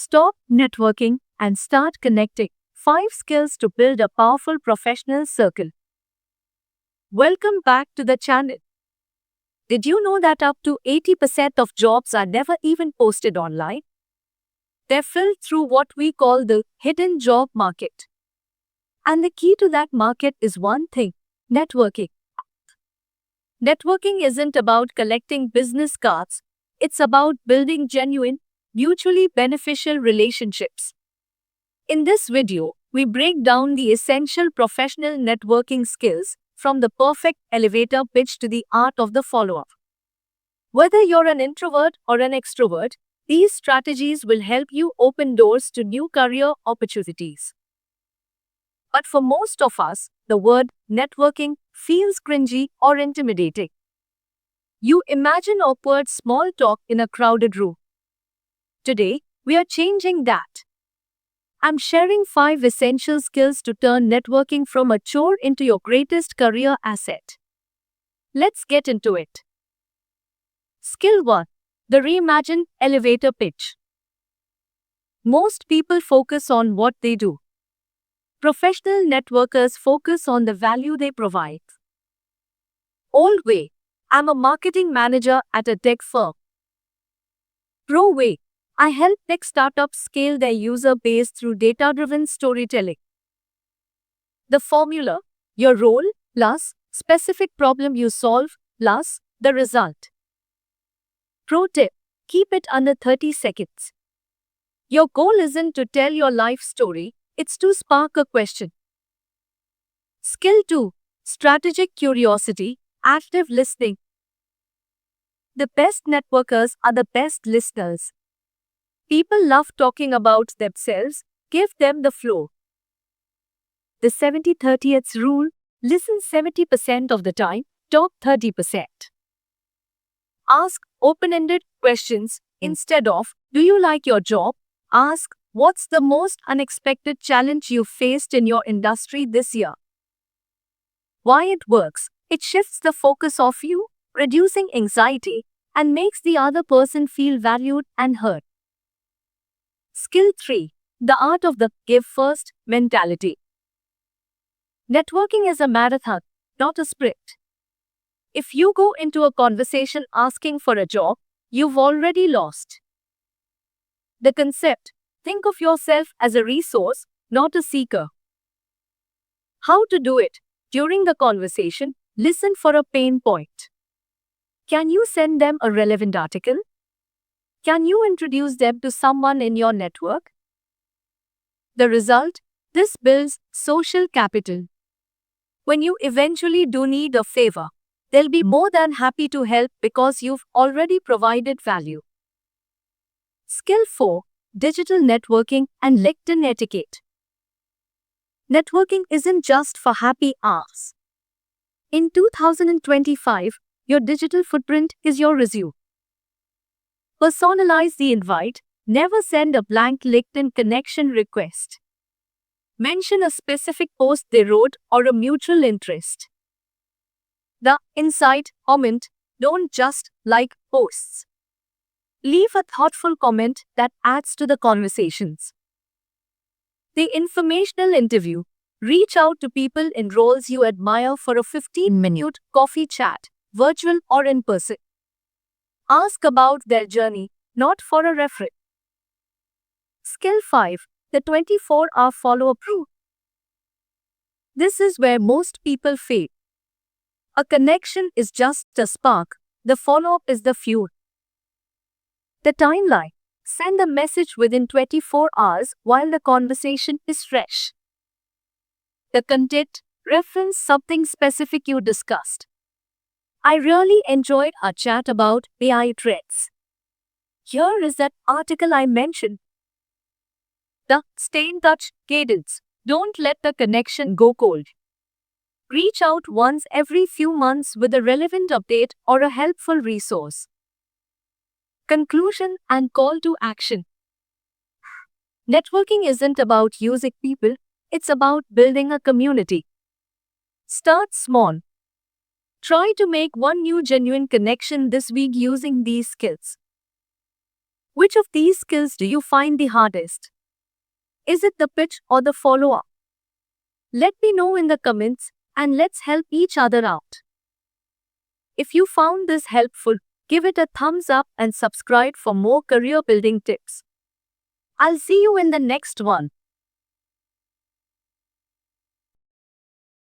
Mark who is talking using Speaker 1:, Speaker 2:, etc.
Speaker 1: Stop networking and start connecting. 5 skills to build a powerful professional circle. Welcome back to the channel. Did you know that up to 80% of jobs are never even posted online? They're filled through what we call the hidden job market. And the key to that market is one thing: networking. Networking isn't about collecting business cards, it's about building genuine, mutually beneficial relationships. In this video, we break down the essential professional networking skills, from the perfect elevator pitch to the art of the follow-up. Whether you're an introvert or an extrovert, these strategies will help you open doors to new career opportunities. But for most of us, the word networking feels cringy or intimidating. You imagine awkward small talk in a crowded room. Today, we are changing that. I'm sharing 5 essential skills to turn networking from a chore into your greatest career asset. Let's get into it. Skill 1. The reimagined elevator pitch. Most people focus on what they do. Professional networkers focus on the value they provide. Old way: I'm a marketing manager at a tech firm. Pro way: I help tech startups scale their user base through data-driven storytelling. The formula: your role plus specific problem you solve plus the result. Pro tip: keep it under 30 seconds. Your goal isn't to tell your life story, it's to spark a question. Skill 2. Strategic curiosity, active listening. The best networkers are the best listeners. People love talking about themselves, give them the floor. The 70-30 rule: listen 70% of the time, talk 30%. Ask open-ended questions instead of, do you like your job? Ask, what's the most unexpected challenge you faced in your industry this year? Why it works: it shifts the focus of you, reducing anxiety, and makes the other person feel valued and heard. Skill 3. The art of the give first mentality. Networking is a marathon, not a sprint. If you go into a conversation asking for a job, you've already lost. The concept: think of yourself as a resource, not a seeker. How to do it? During the conversation, listen for a pain point. Can you send them a relevant article? Can you introduce them to someone in your network? The result: this builds social capital. When you eventually do need a favor, they'll be more than happy to help because you've already provided value. Skill 4. Digital networking and LinkedIn etiquette. Networking isn't just for happy hours. In 2025, your digital footprint is your resume. Personalize the invite. Never send a blank LinkedIn connection request. Mention a specific post they wrote or a mutual interest. The insight comment: don't just like posts. Leave a thoughtful comment that adds to the conversations. The informational interview: reach out to people in roles you admire for a 15-minute coffee chat, virtual or in person. Ask about their journey, not for a reference. Skill 5. The 24-hour follow-up rule. This is where most people fail. A connection is just a spark, the follow-up is the fuel. The timeline: send a message within 24 hours while the conversation is fresh. The content: reference something specific you discussed. I really enjoyed our chat about AI threats. Here is that article I mentioned. The stay in touch cadence: don't let the connection go cold. Reach out once every few months with a relevant update or a helpful resource. Conclusion and call to action. Networking isn't about using people, it's about building a community. Start small. Try to make one new genuine connection this week using these skills. Which of these skills do you find the hardest? Is it the pitch or the follow-up? Let me know in the comments and let's help each other out. If you found this helpful, give it a thumbs up and subscribe for more career building tips. I'll see you in the next one.